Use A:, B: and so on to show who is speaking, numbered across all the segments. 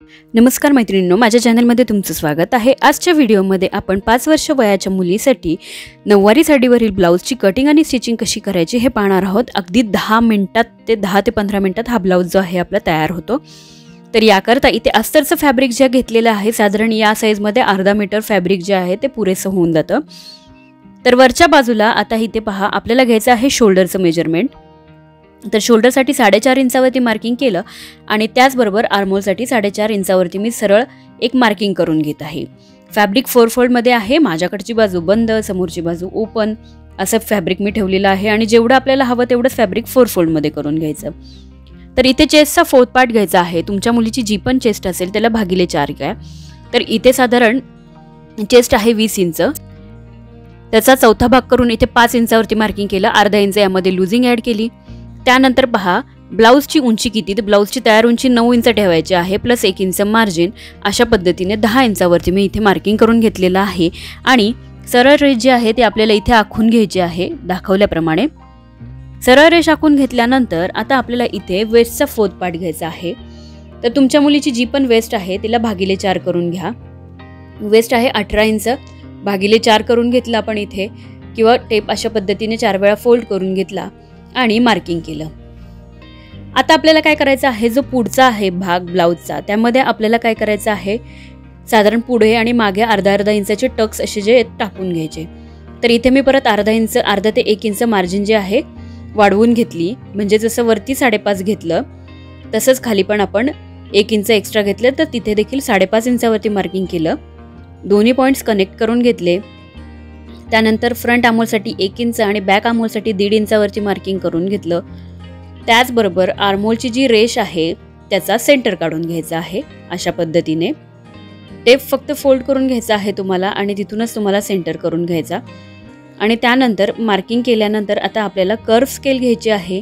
A: नमस्कार मैत्रिणींनो, माझ्या चॅनलमध्ये तुमचं स्वागत आहे। आजच्या व्हिडिओमध्ये आपण 5 वर्ष वयाच्या मुलीसाठी नऊवारी साडीवरील ब्लाऊजची कटिंग आणि स्टिचिंग कशी करायची हे पाहणार आहोत। अगदी 10 मिनिटात ते 10 ते 15 मिनिटात हा ब्लाऊज जो आहे आपला तयार होतो। तर याकरता इथे अस्तरचं फॅब्रिक जे घेतलेलं आहे साधारण या साईजमध्ये अर्धा मीटर फॅब्रिक जे आहे ते पुरेसं होऊन जातं। तर वरच्या बाजूला आता इथे पहा आपल्याला घ्यायचं आहे शोल्डरचं मेजरमेंट। तर शोल्डरसाठी 4.5 इंचावरती मार्किंग केलं आणि त्याचबरोबर आर्महोलसाठी 4.5 इंचावरती मी सरळ एक मार्किंग करून घेत आहे। फॅब्रिक 4 फोल्डमध्ये आहे, माझ्याकडची बाजू बंद, समोरची बाजू ओपन असं फॅब्रिक मी ठेवलेलं आहे आणि जेवढं आपल्याला हवं तेवढंच फॅब्रिक 4 फोल्डमध्ये करून घ्यायचं। तर इथे चेस्टचा 4th पार्ट घ्यायचा आहे। तुमच्या मुलीची जी पण चेस्ट असेल त्याला भागिले 4 घ्या। तर इथे साधारण चेस्ट आहे 20 इंच, त्याचा चौथा भाग करून इथे 5 इंचावरती मार्किंग केलं, अर्धा इंच यामध्ये लुजिंग ॲड केली। त्यानंतर पहा ब्लाऊजची उंची किती, तर ब्लाऊजची तयार उंची 9 इंच ठेवायची आहे प्लस 1 इंच मार्जिन। अशा पद्धतीने 10 इंचावरती मी इथे मार्किंग करून घेतलेलं आहे आणि सरळ रेष जी आहे ती आपल्याला इथे आखून घ्यायची आहे दाखवल्याप्रमाणे। सरळ रेष आखून घेतल्यानंतर आता आपल्याला इथे वेस्टचा 4th पार्ट घ्यायचा आहे। तर तुमच्या मुलीची जी पण वेस्ट आहे तिला भागिले 4 करून घ्या। वेस्ट आहे 18 इंच, भागिले 4 करून घेतला आपण इथे, किंवा टेप अशा पद्धतीने 4 वेळा फोल्ड करून घेतला आणि मार्किंग केलं। आता आपल्याला काय करायचं आहे, जो पुढचा आहे भाग ब्लाऊजचा त्यामध्ये आपल्याला काय करायचं आहे, साधारण पुढे आणि मागे अर्धा इंचाचे टक्स असे जे टाकून घ्यायचे। तर इथे मी परत अर्धा ते 1 इंच मार्जिन जे आहे वाढवून घेतली, म्हणजे जसं वरती 5.5 घेतलं तसंच खाली पण आपण 1 इंच एक्स्ट्रा घेतलं, तर तिथे देखील 5.5 इंचावरती मार्किंग केलं। दोन्ही पॉईंट्स कनेक्ट करून घेतले। त्यानंतर फ्रंट आर्महोलसाठी 1 इंच आणि बॅक आर्महोलसाठी 1.5 इंचावरती मार्किंग करून घेतलं। त्याचबरोबर आर्महोलची जी रेष आहे त्याचा सेंटर काढून घ्यायचा आहे। अशा पद्धतीने टेप फक्त फोल्ड करून घ्यायचा आहे तुम्हाला आणि तिथूनच तुम्हाला सेंटर करून घ्यायचा। आणि त्यानंतर मार्किंग केल्यानंतर आता आपल्याला कर्व स्केल घ्यायची आहे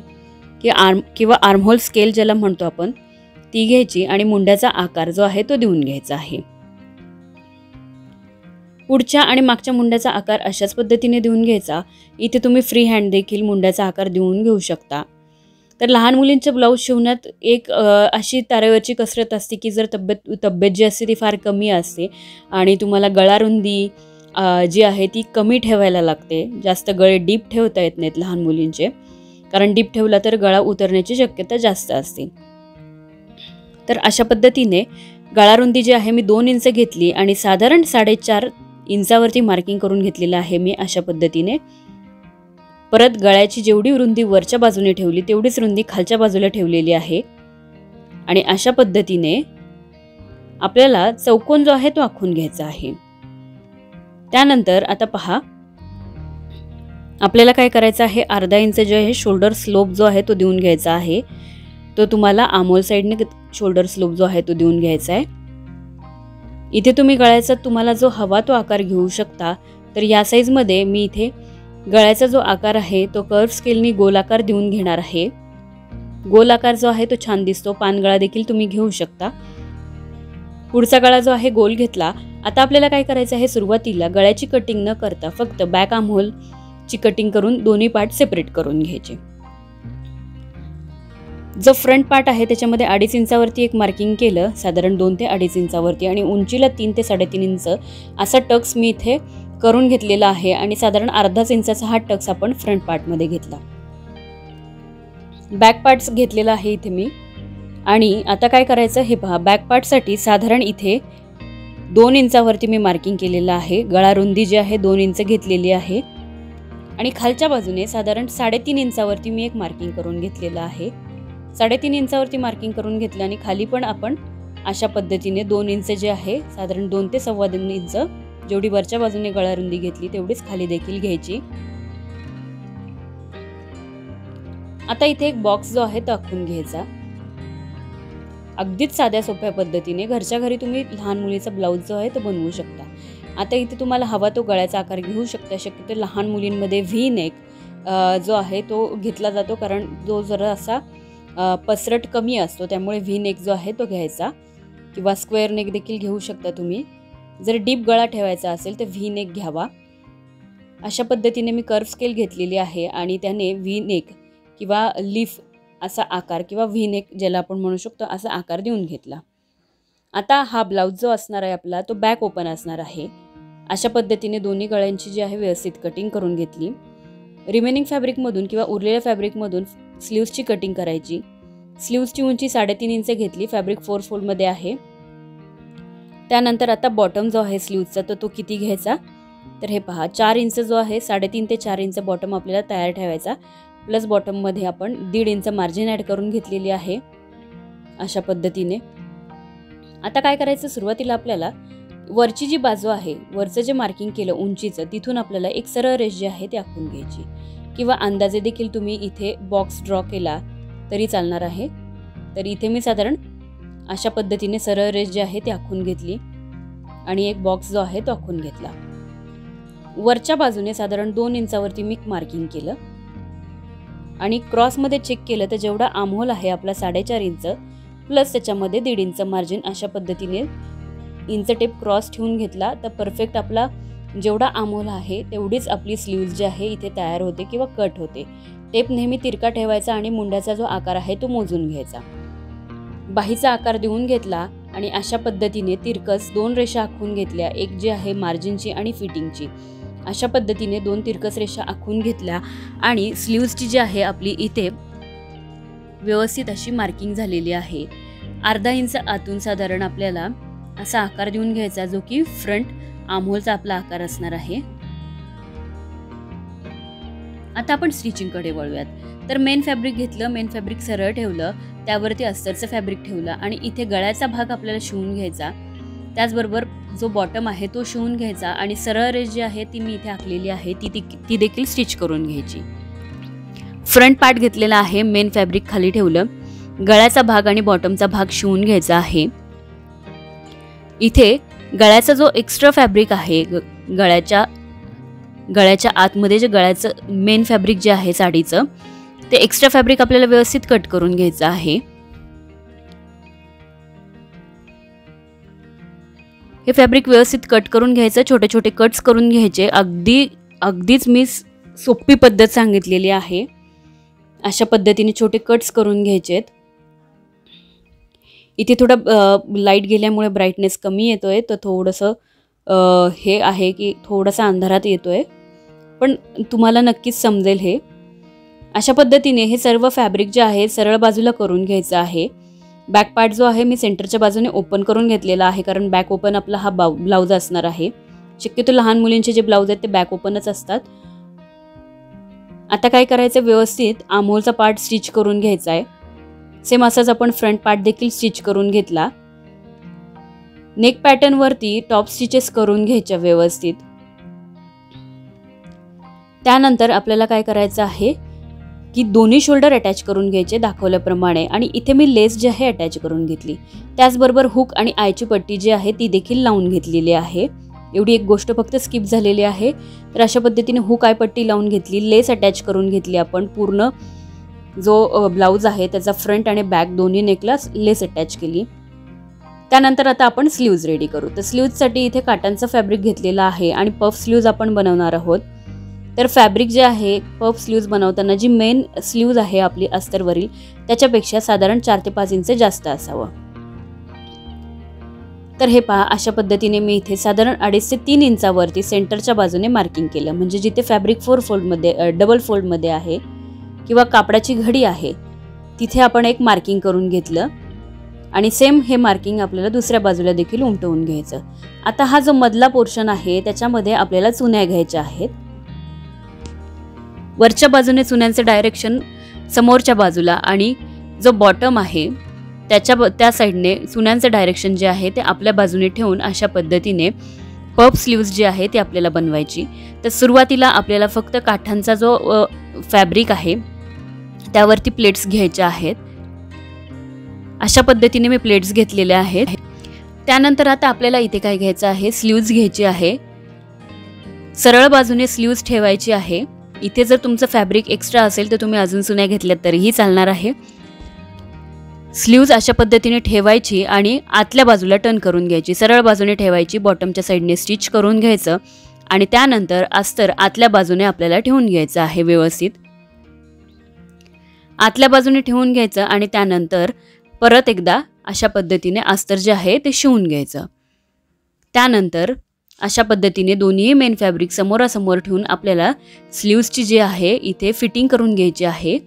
A: किंवा आर्महोल स्केल ज्याला म्हणतो आपण ती घ्यायची आणि मुंड्याचा आकार जो आहे तो देऊन घ्यायचा आहे। पुढच्या आणि मागच्या मुंड्याचा आकार अशाच पद्धतीने देऊन घ्यायचा। इथे तुम्ही फ्री हँड देखील मुंड्याचा आकार देऊन घेऊ शकता। तर लहान मुलींचे ब्लाऊज शिवण्यात एक अशी तारेवरची कसरत असते की जर तब्येत जी असते ती फार कमी असते आणि तुम्हाला गळारुंदी जी आहे ती कमी ठेवायला लागते। जास्त गळे डीप ठेवता येत नाहीत लहान मुलींचे, कारण डीप ठेवला तर गळा उतरण्याची शक्यता जास्त असते। तर अशा पद्धतीने गळारुंदी जी आहे मी 2 इंच घेतली आणि साधारण 4.5 इंचावरती मार्किंग करून घेतलेलं आहे मी। अशा पद्धतीने परत गळ्याची जेवढी रुंदी वरच्या बाजूने ठेवली तेवढीच रुंदी खालच्या बाजूला ठेवलेली आहे आणि अशा पद्धतीने आपल्याला चौकोन जो आहे तो आखून घ्यायचा आहे। त्यानंतर आता पहा आपल्याला काय करायचं आहे, अर्धा इंच जो आहे शोल्डर स्लोप जो आहे तो देऊन घ्यायचा आहे। तो तुम्हाला आर्महोल साईडने शोल्डर स्लोप जो आहे तो देऊन घ्यायचा आहे। इथे तुम्ही गळ्याचा तुम्हाला जो हवा तो आकार घेऊ शकता। तर या साईजमध्ये मी इथे गळ्याचा जो आकार आहे तो कर्व स्केलनी गोल आकार देऊन घेणार आहे। गोल आकार जो आहे तो छान दिसतो, पानगळा देखील तुम्ही घेऊ शकता। पुढचा गळा जो आहे गोल घेतला। आता आपल्याला काय करायचं आहे, सुरुवातीला गळ्याची कटिंग न करता फक्त बॅक आर्महोलची कटिंग करून दोन्ही पार्ट सेपरेट करून घ्यायचे। जो फ्रंट पार्ट आहे त्याच्यामध्ये 2.5 इंचावरती एक मार्किंग केलं, साधारण 2 ते 2.5 इंचावरती, आणि उंचीला 3 ते 3.5 इंच असा टक्स मी इथे करून घेतलेला आहे आणि साधारण अर्धाच इंचाचा हा टक्स आपण फ्रंट पार्टमध्ये घेतला। बॅक पार्ट्स घेतलेला आहे इथे मी। आणि आता काय करायचं हे पहा, बॅक पार्टसाठी साधारण इथे 2 इंचावरती मी मार्किंग केलेलं आहे। गळा रुंदी जी आहे 2 इंच घेतलेली आहे आणि खालच्या बाजूने साधारण 3.5 इंचावरती मी एक मार्किंग करून घेतलेलं आहे। 3.5 इंचावरती मार्किंग करून घेतलं आणि खाली पण आपण अशा पद्धतीने 2 इंच जे आहे साधारण 2 ते 2.25 इंच जेवढी वरच्या बाजूने गळा रुंदी घेतली तेवढीच खाली देखील घ्यायची। आता इथे एक बॉक्स जो आहे तो आखून घ्यायचा। अगदीच साध्या सोप्या पद्धतीने घरच्या घरी तुम्ही लहान मुलीचा ब्लाऊज जो आहे तो बनवू शकता। आता इथे तुम्हाला हवा तो गळ्याचा आकार घेऊ शकता। शक्यतो लहान मुलींमध्ये व्ही नेक जो आहे तो घेतला जातो, कारण जो जरा असा पसरट कमी असतो, त्यामुळे व्ही नेक जो आहे तो घ्यायचा, किंवा स्क्वेअर नेक देखील घेऊ शकता तुम्ही। जर डीप गळा ठेवायचा असेल तर व्ही नेक घ्यावा। अशा पद्धतीने मी कर्व स्केल घेतलेली आहे आणि त्याने व्ही नेक किंवा लीफ असा आकार किंवा व्ही नेक ज्याला आपण म्हणू शकतो असा आकार देऊन घेतला। आता हा ब्लाऊज जो असणार आहे आपला तो बॅक ओपन असणार आहे। अशा पद्धतीने दोन्ही गळ्यांची जी आहे व्यवस्थित कटिंग करून घेतली। रिमेनिंग फॅब्रिकमधून किंवा उरलेल्या फॅब्रिकमधून स्लीव्सची कटिंग करायची। स्लीव्सची उंची 3.5 इंच घेतली, फॅब्रिक 4 फोल्डमध्ये आहे। त्यानंतर आता बॉटम जो आहे स्लीव्सचा तो किती घ्यायचा, तर हे पहा 4 इंच जो आहे, 3.5 ते 4 इंच बॉटम आपल्याला तयार ठेवायचा। प्लस बॉटममध्ये आपण 1.5 इंच मार्जिन ॲड करून घेतलेली आहे अशा पद्धतीने। आता काय करायचं, सुरुवातीला आपल्याला वरची जी बाजू आहे, वरचं जे मार्किंग केलं उंचीचं, तिथून आपल्याला एक सरळ रेष जी आहे ती आखून घ्यायची, किंवा अंदाजे देखील तुम्ही इथे बॉक्स ड्रॉ केला तरी चालणार आहे। तर इथे मी साधारण अशा पद्धतीने सरळ रेष जी आहे ती आखून घेतली आणि एक बॉक्स जो आहे तो आखून घेतला। वरच्या बाजूने साधारण 2 इंचावरती मी मार्किंग केलं आणि क्रॉसमध्ये चेक केलं तर जेवढा आर्महोल आहे आपला 4.5 इंच प्लस त्याच्यामध्ये 1.5 इंच मार्जिन, अशा पद्धतीने इंच टेप क्रॉस ठेवून घेतला तर परफेक्ट आपला जेवढा आर्महोल आहे तेवढीच आपली स्लीव्ज जी आहे इथे तयार होते किंवा कट होते। टेप नेहमी तिरका ठेवायचा आणि मुंड्याचा जो आकार आहे तो मोजून घ्यायचा। बाहीचा आकार देऊन घेतला आणि अशा पद्धतीने तिरकस 2 रेषा आखून घेतल्या, एक जी आहे मार्जिनची आणि फिटिंगची। अशा पद्धतीने 2 तिरकस रेषा आखून घेतल्या आणि स्लीव्सची जी आहे आपली इथे व्यवस्थित अशी मार्किंग झालेली आहे। 1/2 इंच आतून साधारण आपल्याला असा आकार देऊन घ्यायचा, जो की फ्रंट आर्महोलचा आपला आकार असणार आहे। आता आपण स्टिचिंगकडे वळूयात। तर मेन फॅब्रिक घेतलं, मेन फॅब्रिक सरळ ठेवलं, त्यावरती अस्तरचं फॅब्रिक ठेवलं आणि इथे गळ्याचा भाग आपल्याला शिवून घ्यायचा। त्याचबरोबर जो बॉटम आहे तो शिवून घ्यायचा आणि सरळ रेष जी आहे ती मी इथे आखलेली आहे ती देखील स्टिच करून घ्यायची। फ्रंट पार्ट घेतलेला आहे, मेन फॅब्रिक खाली ठेवलं, गळ्याचा भाग आणि बॉटमचा भाग शिवून घ्यायचा आहे। इथे गळ्याचा जो एक्स्ट्रा फॅब्रिक आहे, गळ्याच्या आतमध्ये जे गळ्याचं मेन फॅब्रिक जे आहे साडीचं, ते एक्स्ट्रा फॅब्रिक आपल्याला व्यवस्थित कट करून घ्यायचं आहे। हे फॅब्रिक व्यवस्थित कट करून घ्यायचं, छोटे छोटे कट्स करून घ्यायचे। अगदीच मी सोपी पद्धत सांगितलेली आहे। अशा पद्धतीने छोटे कट्स करून घ्यायचेत। इथे थोडा लाईट गेल्यामुळे ब्राईटनेस कमी येतोय, तर थोडंसं हे आहे की थोडासा अंधारात येतोय, पण तुम्हाला नक्कीच समजेल हे। अशा पद्धतीने हे सर्व फॅब्रिक जे आहे सरळ बाजूला करून घ्यायचं आहे। बॅक पार्ट जो आहे मी सेंटरच्या बाजूने ओपन करून घेतलेला आहे, कारण बॅक ओपन आपला हा ब्लाऊज असणार आहे। शक्यतो लहान मुलींचे जे ब्लाऊज आहेत ते बॅक ओपनच असतात। आता काय करायचं, व्यवस्थित आर्महोलचा पार्ट स्टिच करून घ्यायचा आहे। सेम असाच आपण फ्रंट पार्ट देखील स्टिच करून घेतला। नेक पॅटर्न वरती टॉप स्टिचेस करून घ्यायच्या व्यवस्थित। त्यानंतर आपल्याला काय करायचं आहे की दोन्ही शोल्डर अटॅच करून घ्यायचे दाखवल्याप्रमाणे, आणि इथे मी लेस जी आहे अटॅच करून घेतली। त्याचबरोबर हुक आणि आयची पट्टी जी आहे ती देखील लावून घेतलेली आहे। एवढी एक गोष्ट फक्त स्किप झालेली आहे। तर अशा पद्धतीने हुक आय पट्टी लावून घेतली, लेस अटॅच करून घेतली आपण। पूर्ण जो ब्लाऊज आहे त्याचा फ्रंट आणि बॅक दोन्ही नेकला लेस अटॅच केली। त्यानंतर आता आपण स्लीव्ज रेडी करू। तर स्लीव्जसाठी इथे काटांचं फॅब्रिक घेतलेलं आहे आणि पफ स्लीव्ज आपण बनवणार आहोत। तर फॅब्रिक जे आहे पफ स्लीव्ज बनवताना जी मेन स्लीव्ज आहे आपली अस्तरवरील, त्याच्यापेक्षा साधारण 4 ते 5 इंच जास्त असावं। तर हे पहा, अशा पद्धतीने मी इथे साधारण 2.5 ते 3 इंचावरती सेंटरच्या बाजूने मार्किंग केलं, म्हणजे जिथे फॅब्रिक 4 फोल्डमध्ये डबल फोल्डमध्ये आहे किंवा कापडाची घडी आहे तिथे आपण एक मार्किंग करून घेतलं आणि सेम हे मार्किंग आपल्याला दुसऱ्या बाजूला देखील उमटवून घ्यायचं। आता हा जो मधला पोर्शन आहे त्याच्यामध्ये आपल्याला चुन्या घ्यायच्या आहेत। वरच्या बाजूने चुन्यांचे डायरेक्शन समोरच्या बाजूला आणि जो बॉटम आहे त्या साईडने चुन्यांचे डायरेक्शन जे आहे ते आपल्या बाजूने ठेवून अशा पद्धतीने पफ स्लीव्ज जी आहे ती आपल्याला बनवायची। तर सुरुवातीला आपल्याला फक्त काठांचा जो फॅब्रिक आहे त्यावरती प्लेट्स घ्यायच्या आहेत। अशा पद्धतीने मी प्लेट्स घेतलेल्या आहेत। त्यानंतर आता आपल्याला इथे काय घ्यायचं आहे, स्लीव्ज घ्यायची आहे। सरळ बाजूने स्लीव्ज ठेवायची आहे। इथे जर तुमचं फॅब्रिक एक्स्ट्रा असेल तर तुम्ही अजून चुन्या घेतल्यात तरीही चालणार आहे। स्लीव्ज अशा पद्धतीने ठेवायची आणि आतल्या बाजूला टर्न करून घ्यायची, सरळ बाजूने ठेवायची, बॉटमच्या साईडने स्टिच करून घ्यायचं आणि त्यानंतर अस्तर आतल्या बाजूने आपल्याला ठेवून घ्यायचं आहे व्यवस्थित। आतल्या बाजूने ठेवून घ्यायचं आणि त्यानंतर परत एकदा अशा पद्धतीने अस्तर जे आहे ते शिवून घ्यायचं। त्यानंतर अशा पद्धतीने दोन्ही मेन फॅब्रिक समोरासमोर ठेवून आपल्याला स्लीव्सची जी आहे इथे फिटिंग करून घ्यायची आहे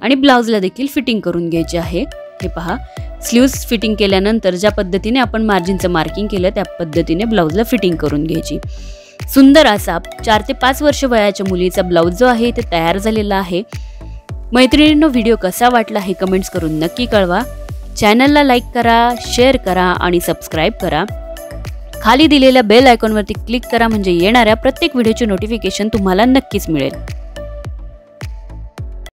A: आणि ब्लाउजला देखील फिटिंग करून घ्यायची आहे। हे पहा, स्लीव्स फिटिंग केल्यानंतर ज्या पद्धतीने आपण मार्जिनचं मार्किंग केलं त्या पद्धतीने ब्लाउजला फिटिंग करून घ्यायची। सुंदर असा 4 ते 5 वर्ष वयाच्या मुलीचा ब्लाउज जो आहे ते तयार झालेला आहे। मैत्रिणींनो, व्हिडिओ कसा वाटला हे कमेंट्स करून नक्की कळवा। चॅनलला लाईक करा, शेअर करा आणि सबस्क्राईब करा। खाली दिलेल्या बेल आयकॉनवरती क्लिक करा म्हणजे येणाऱ्या प्रत्येक व्हिडिओची नोटिफिकेशन तुम्हाला नक्कीच मिळेल।